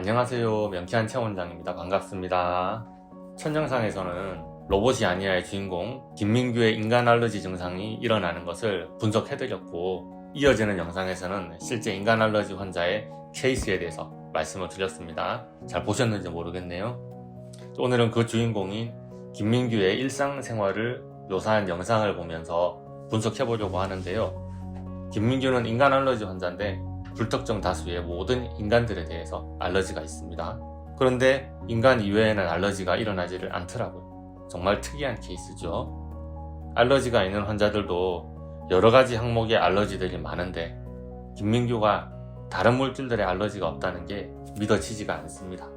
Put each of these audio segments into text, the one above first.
안녕하세요, 명쾌한 체원장입니다. 반갑습니다. 첫 영상에서는 로봇이 아니야의 주인공 김민규의 인간 알러지 증상이 일어나는 것을 분석해드렸고, 이어지는 영상에서는 실제 인간 알러지 환자의 케이스에 대해서 말씀을 드렸습니다. 잘 보셨는지 모르겠네요. 오늘은 그 주인공인 김민규의 일상생활을 묘사한 영상을 보면서 분석해보려고 하는데요. 김민규는 인간 알러지 환자인데 불특정 다수의 모든 인간들에 대해서 알러지가 있습니다. 그런데 인간 이외에는 알러지가 일어나지를 않더라고요. 정말 특이한 케이스죠. 알러지가 있는 환자들도 여러가지 항목의 알러지들이 많은데 김민규가 다른 물질들의 알러지가 없다는 게 믿어지지가 않습니다.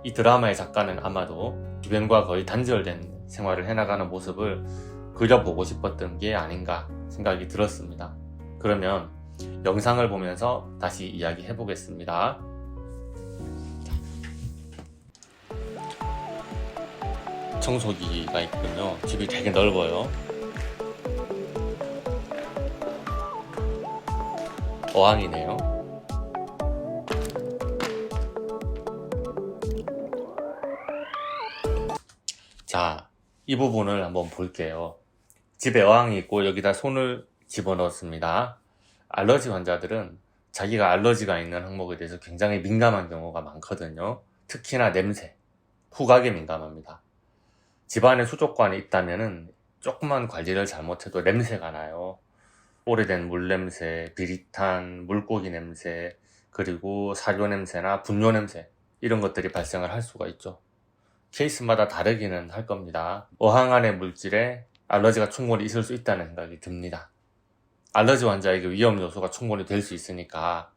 이 드라마의 작가는 아마도 주변과 거의 단절된 생활을 해나가는 모습을 그려보고 싶었던 게 아닌가 생각이 들었습니다. 그러면 영상을 보면서 다시 이야기해 보겠습니다. 청소기가 있군요. 집이 되게 넓어요. 어항이네요. 자, 이 부분을 한번 볼게요. 집에 어항이 있고 여기다 손을 집어넣었습니다. 알러지 환자들은 자기가 알러지가 있는 항목에 대해서 굉장히 민감한 경우가 많거든요. 특히나 냄새, 후각에 민감합니다. 집안에 수족관이 있다면은 조금만 관리를 잘못해도 냄새가 나요. 오래된 물 냄새, 비릿한 물고기 냄새, 그리고 사료 냄새나 분뇨 냄새, 이런 것들이 발생을 할 수가 있죠. 케이스마다 다르기는 할 겁니다. 어항 안의 물질에 알러지가 충분히 있을 수 있다는 생각이 듭니다. 알러지 환자에게 위험 요소가 충분히 될 수 있으니까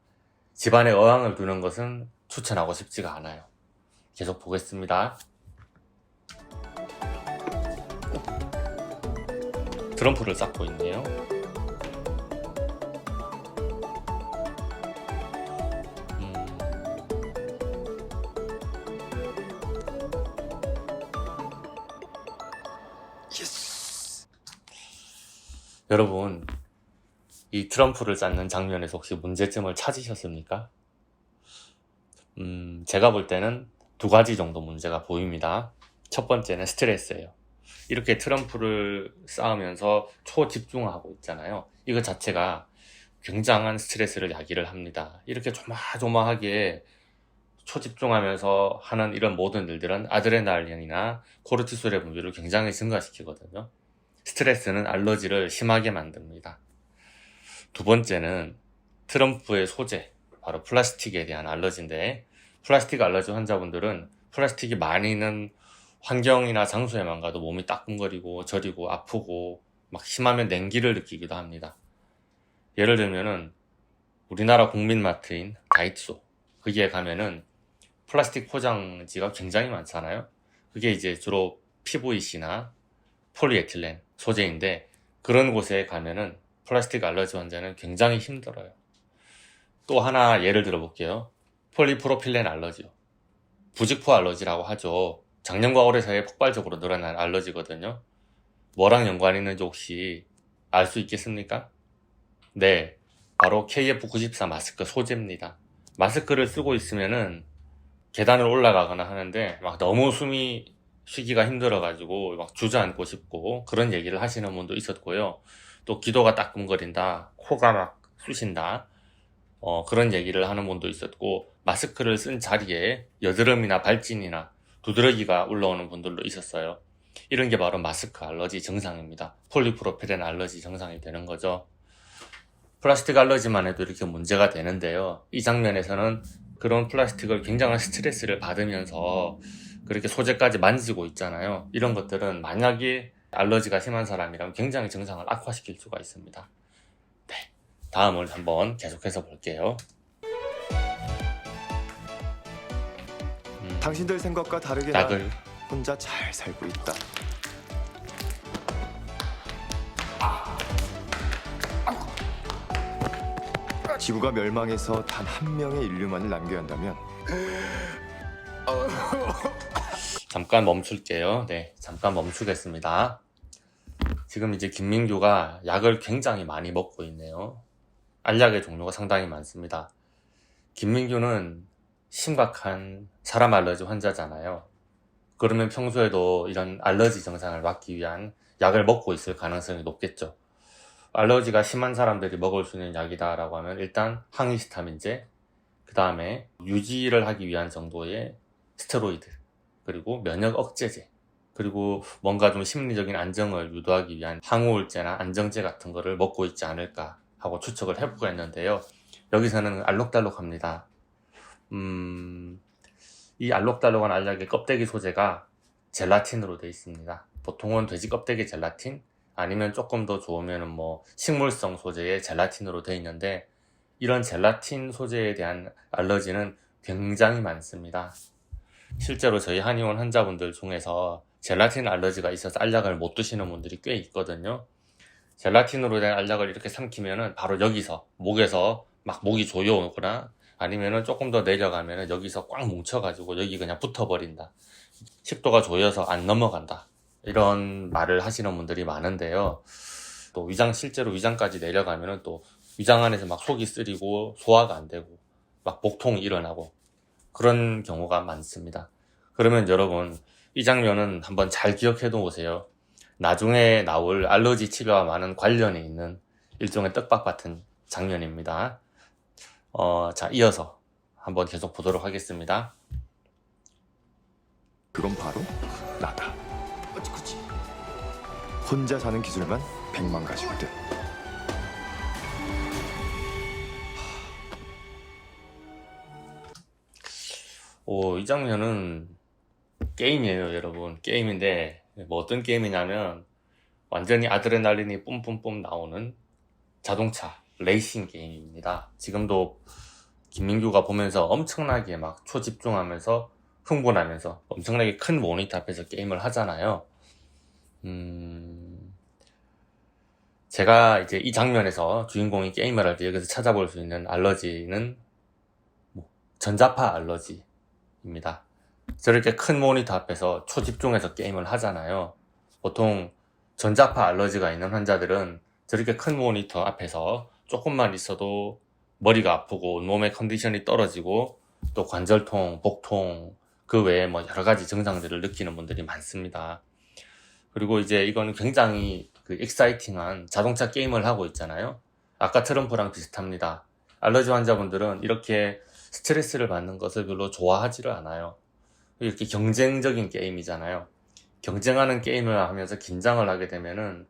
집안에 어항을 두는 것은 추천하고 싶지가 않아요. 계속 보겠습니다. 트럼프를 쌓고 있네요. 여러분, 이 트럼프를 쌓는 장면에서 혹시 문제점을 찾으셨습니까? 제가 볼 때는 두 가지 정도 문제가 보입니다. 첫 번째는 스트레스예요. 이렇게 트럼프를 쌓으면서 초집중하고 있잖아요. 이거 자체가 굉장한 스트레스를 야기를 합니다. 이렇게 조마조마하게 초집중하면서 하는 이런 모든 일들은 아드레날린이나 코르티솔의 분비를 굉장히 증가시키거든요. 스트레스는 알러지를 심하게 만듭니다. 두 번째는 트럼프의 소재, 바로 플라스틱에 대한 알러지인데, 플라스틱 알러지 환자분들은 플라스틱이 많이 있는 환경이나 장소에만 가도 몸이 따끔거리고 저리고 아프고 막 심하면 냉기를 느끼기도 합니다. 예를 들면은 우리나라 국민마트인 다이소, 거기에 가면은 플라스틱 포장지가 굉장히 많잖아요. 그게 이제 주로 PVC나 폴리에틸렌 소재인데, 그런 곳에 가면은 플라스틱 알러지 환자는 굉장히 힘들어요. 또 하나 예를 들어 볼게요. 폴리프로필렌 알러지요. 부직포 알러지라고 하죠. 작년과 올해 사이에 폭발적으로 늘어난 알러지거든요. 뭐랑 연관이 있는지 혹시 알 수 있겠습니까? 네, 바로 KF94 마스크 소재입니다. 마스크를 쓰고 있으면은 계단을 올라가거나 하는데 막 너무 숨이 쉬기가 힘들어가지고 막 주저앉고 싶고 그런 얘기를 하시는 분도 있었고요. 또 기도가 따끔거린다, 코가 막 쑤신다, 그런 얘기를 하는 분도 있었고, 마스크를 쓴 자리에 여드름이나 발진이나 두드러기가 올라오는 분들도 있었어요. 이런 게 바로 마스크 알러지 증상입니다. 폴리프로필렌 알러지 증상이 되는 거죠. 플라스틱 알러지만 해도 이렇게 문제가 되는데요. 이 장면에서는 그런 플라스틱을 굉장한 스트레스를 받으면서 그렇게 소재까지 만지고 있잖아요. 이런 것들은 만약에 알러지가 심한 사람이라면 굉장히 증상을 악화시킬 수가 있습니다. 네, 다음을 한번 계속해서 볼게요. 당신들 생각과 다르게 약을 난 혼자 잘 살고 있다. 지구가 멸망해서 단 한 명의 인류만을 남겨야 한다면 잠깐 멈출게요. 네, 잠깐 멈추겠습니다. 지금 이제 김민규가 약을 굉장히 많이 먹고 있네요. 알약의 종류가 상당히 많습니다. 김민규는 심각한 사람 알러지 환자잖아요. 그러면 평소에도 이런 알러지 증상을 막기 위한 약을 먹고 있을 가능성이 높겠죠. 알러지가 심한 사람들이 먹을 수 있는 약이다라고 하면 일단 항히스타민제, 그 다음에 유지를 하기 위한 정도의 스테로이드, 그리고 면역 억제제, 그리고 뭔가 좀 심리적인 안정을 유도하기 위한 항우울제나 안정제 같은 거를 먹고 있지 않을까 하고 추측을 해보고 했는데요. 여기서는 알록달록합니다. 이 알록달록한 알약의 껍데기 소재가 젤라틴으로 되어 있습니다. 보통은 돼지 껍데기 젤라틴, 아니면 조금 더 좋으면 뭐 식물성 소재의 젤라틴으로 되어 있는데, 이런 젤라틴 소재에 대한 알러지는 굉장히 많습니다. 실제로 저희 한의원 환자분들 중에서 젤라틴 알러지가 있어서 알약을 못 드시는 분들이 꽤 있거든요. 젤라틴으로 된 알약을 이렇게 삼키면은 바로 여기서 목에서 막 목이 조여오거나, 아니면은 조금 더 내려가면은 여기서 꽉 뭉쳐가지고 여기 그냥 붙어버린다, 식도가 조여서 안 넘어간다, 이런 말을 하시는 분들이 많은데요. 또 실제로 위장까지 내려가면은 또 위장 안에서 막 속이 쓰리고 소화가 안 되고 막 복통이 일어나고 그런 경우가 많습니다. 그러면 여러분, 이 장면은 한번 잘 기억해 놓으세요. 나중에 나올 알러지 치료와 많은 관련이 있는 일종의 떡밥 같은 장면입니다. 자, 이어서 한번 계속 보도록 하겠습니다. 그건 바로 나다. 그치. 혼자 사는 기술만 100만 가지거든. 이 장면은 게임이에요, 여러분. 게임인데, 뭐 어떤 게임이냐면, 완전히 아드레날린이 뿜뿜뿜 나오는 자동차 레이싱 게임입니다. 지금도 김민규가 보면서 엄청나게 막 초집중하면서 흥분하면서 엄청나게 큰 모니터 앞에서 게임을 하잖아요. 제가 이제 이 장면에서 주인공이 게임을 할 때 여기서 찾아볼 수 있는 알러지는 전자파 알러지입니다. 저렇게 큰 모니터 앞에서 초집중해서 게임을 하잖아요. 보통 전자파 알러지가 있는 환자들은 저렇게 큰 모니터 앞에서 조금만 있어도 머리가 아프고 몸의 컨디션이 떨어지고 또 관절통, 복통, 그 외에 뭐 여러 가지 증상들을 느끼는 분들이 많습니다. 그리고 이제 이거는 굉장히 익사이팅한 자동차 게임을 하고 있잖아요. 아까 트럼프랑 비슷합니다. 알러지 환자분들은 이렇게 스트레스를 받는 것을 별로 좋아하지를 않아요. 이렇게 경쟁적인 게임이잖아요. 경쟁하는 게임을 하면서 긴장을 하게 되면은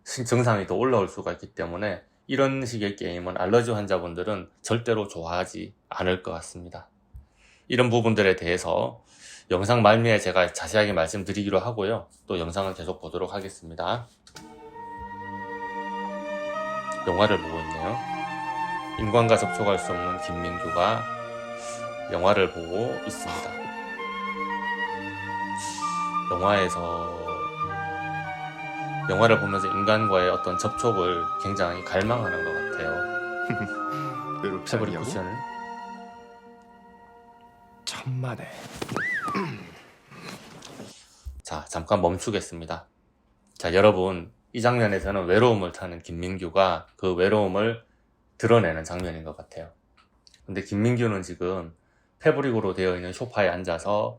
증상이 더 올라올 수가 있기 때문에 이런 식의 게임은 알러지 환자분들은 절대로 좋아하지 않을 것 같습니다. 이런 부분들에 대해서 영상 말미에 제가 자세하게 말씀드리기로 하고요. 또 영상을 계속 보도록 하겠습니다. 영화를 보고 있네요. 인간과 접촉할 수 없는 김민규가 영화를 보고 있습니다. 영화를 보면서 인간과의 어떤 접촉을 굉장히 갈망하는 것 같아요. 외롭지 패브릭 않냐고? 쿠션을. 천만에. 자, 잠깐 멈추겠습니다. 자, 여러분, 이 장면에서는 외로움을 타는 김민규가 그 외로움을 드러내는 장면인 것 같아요. 근데 김민규는 지금 패브릭으로 되어 있는 소파에 앉아서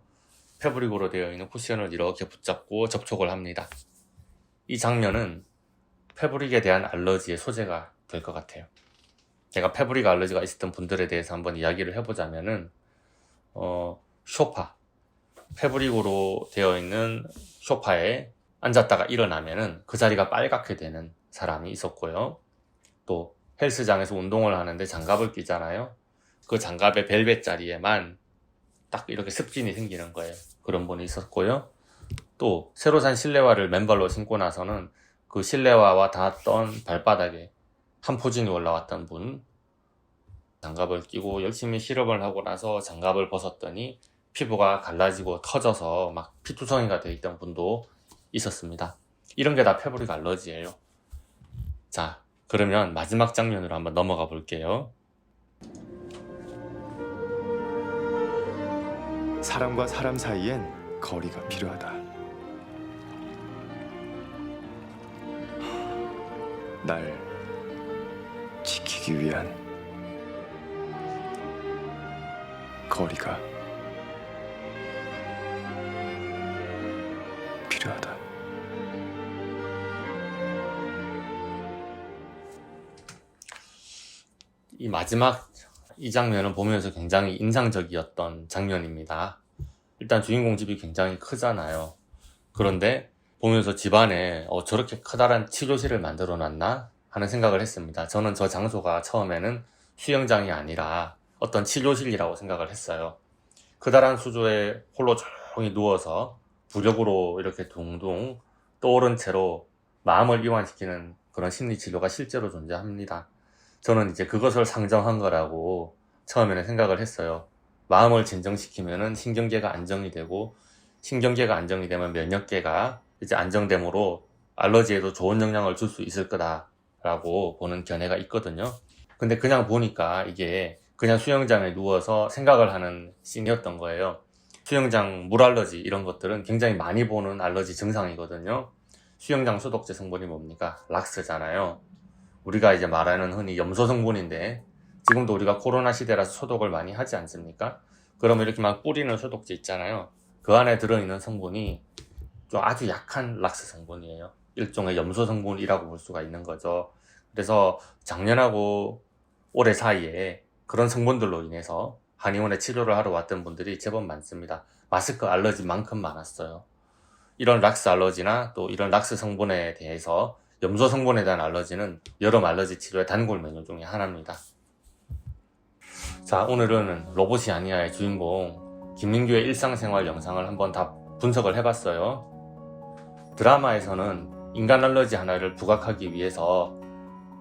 패브릭으로 되어 있는 쿠션을 이렇게 붙잡고 접촉을 합니다. 이 장면은 패브릭에 대한 알러지의 소재가 될 것 같아요. 제가 패브릭 알러지가 있었던 분들에 대해서 한번 이야기를 해보자면은, 패브릭으로 되어 있는 소파에 앉았다가 일어나면은 그 자리가 빨갛게 되는 사람이 있었고요. 또 헬스장에서 운동을 하는데 장갑을 끼잖아요. 그 장갑의 벨벳 자리에만 딱 이렇게 습진이 생기는 거예요. 그런 분이 있었고요. 또 새로 산 실내화를 맨발로 신고 나서는 그 실내화와 닿았던 발바닥에 한 포진이 올라왔던 분, 장갑을 끼고 열심히 실험을 하고 나서 장갑을 벗었더니 피부가 갈라지고 터져서 막 피투성이가 돼 있던 분도 있었습니다. 이런 게 다 패브릭 알러지예요. 자, 그러면 마지막 장면으로 한번 넘어가 볼게요. 사람과 사람 사이엔 거리가 필요하다. 날 지키기 위한 거리가 필요하다. 이 마지막 이 장면을 보면서 굉장히 인상적이었던 장면입니다. 일단 주인공 집이 굉장히 크잖아요. 그런데 보면서 집안에 저렇게 커다란 치료실을 만들어 놨나 하는 생각을 했습니다. 저는 저 장소가 처음에는 수영장이 아니라 어떤 치료실이라고 생각을 했어요. 커다란 수조에 홀로 조용히 누워서 부력으로 이렇게 둥둥 떠오른 채로 마음을 이완시키는 그런 심리치료가 실제로 존재합니다. 저는 이제 그것을 상정한 거라고 처음에는 생각을 했어요. 마음을 진정시키면은 신경계가 안정이 되고, 신경계가 안정이 되면 면역계가 이제 안정됨으로 알러지에도 좋은 영향을 줄 수 있을 거다라고 보는 견해가 있거든요. 근데 그냥 보니까 이게 그냥 수영장에 누워서 생각을 하는 씬이었던 거예요. 수영장 물 알러지 이런 것들은 굉장히 많이 보는 알러지 증상이거든요. 수영장 소독제 성분이 뭡니까? 락스잖아요. 우리가 이제 말하는 흔히 염소 성분인데, 지금도 우리가 코로나 시대라서 소독을 많이 하지 않습니까? 그러면 이렇게 막 뿌리는 소독제 있잖아요. 그 안에 들어있는 성분이 좀 아주 약한 락스 성분이에요. 일종의 염소 성분이라고 볼 수가 있는 거죠. 그래서 작년하고 올해 사이에 그런 성분들로 인해서 한의원에 치료를 하러 왔던 분들이 제법 많습니다. 마스크 알러지만큼 많았어요. 이런 락스 알러지나 또 이런 락스 성분에 대해서 염소 성분에 대한 알러지는 여름 알러지 치료의 단골 메뉴 중에 하나입니다. 자, 오늘은 로봇이 아니야의 주인공 김민규의 일상생활 영상을 한번 다 분석을 해봤어요. 드라마에서는 인간 알러지 하나를 부각하기 위해서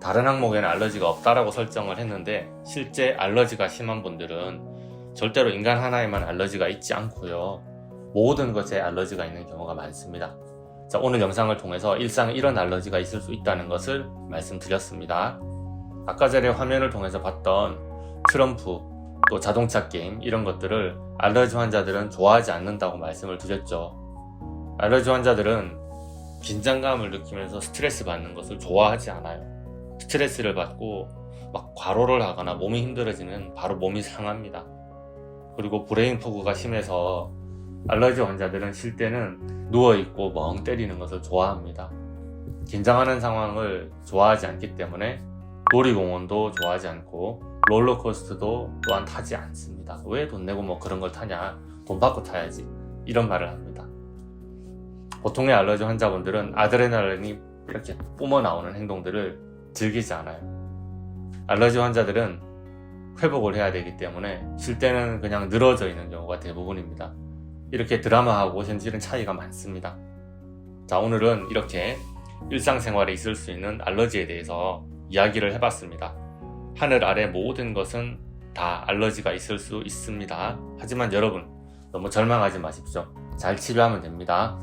다른 항목에는 알러지가 없다라고 설정을 했는데, 실제 알러지가 심한 분들은 절대로 인간 하나에만 알러지가 있지 않고요, 모든 것에 알러지가 있는 경우가 많습니다. 자, 오늘 영상을 통해서 일상에 이런 알러지가 있을 수 있다는 것을 말씀드렸습니다. 아까 전에 화면을 통해서 봤던 트럼프, 또 자동차 게임 이런 것들을 알러지 환자들은 좋아하지 않는다고 말씀을 드렸죠. 알러지 환자들은 긴장감을 느끼면서 스트레스 받는 것을 좋아하지 않아요. 스트레스를 받고 막 과로를 하거나 몸이 힘들어지면 바로 몸이 상합니다. 그리고 브레인 포그가 심해서 알러지 환자들은 쉴 때는 누워있고 멍 때리는 것을 좋아합니다. 긴장하는 상황을 좋아하지 않기 때문에 놀이공원도 좋아하지 않고 롤러코스터도 또한 타지 않습니다. 왜 돈 내고 뭐 그런 걸 타냐, 돈 받고 타야지, 이런 말을 합니다. 보통의 알러지 환자분들은 아드레날린이 이렇게 뿜어 나오는 행동들을 즐기지 않아요. 알러지 환자들은 회복을 해야 되기 때문에 쉴 때는 그냥 늘어져 있는 경우가 대부분입니다. 이렇게 드라마하고 현실은 차이가 많습니다. 자, 오늘은 이렇게 일상생활에 있을 수 있는 알러지에 대해서 이야기를 해봤습니다. 하늘 아래 모든 것은 다 알러지가 있을 수 있습니다. 하지만 여러분, 너무 절망하지 마십시오. 잘 치료하면 됩니다.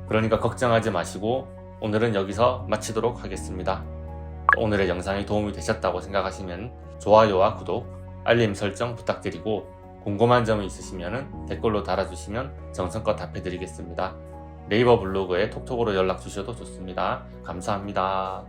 그러니까 걱정하지 마시고 오늘은 여기서 마치도록 하겠습니다. 오늘의 영상이 도움이 되셨다고 생각하시면 좋아요와 구독, 알림 설정 부탁드리고, 궁금한 점이 있으시면 댓글로 달아주시면 정성껏 답해드리겠습니다. 네이버 블로그에 톡톡으로 연락 주셔도 좋습니다. 감사합니다.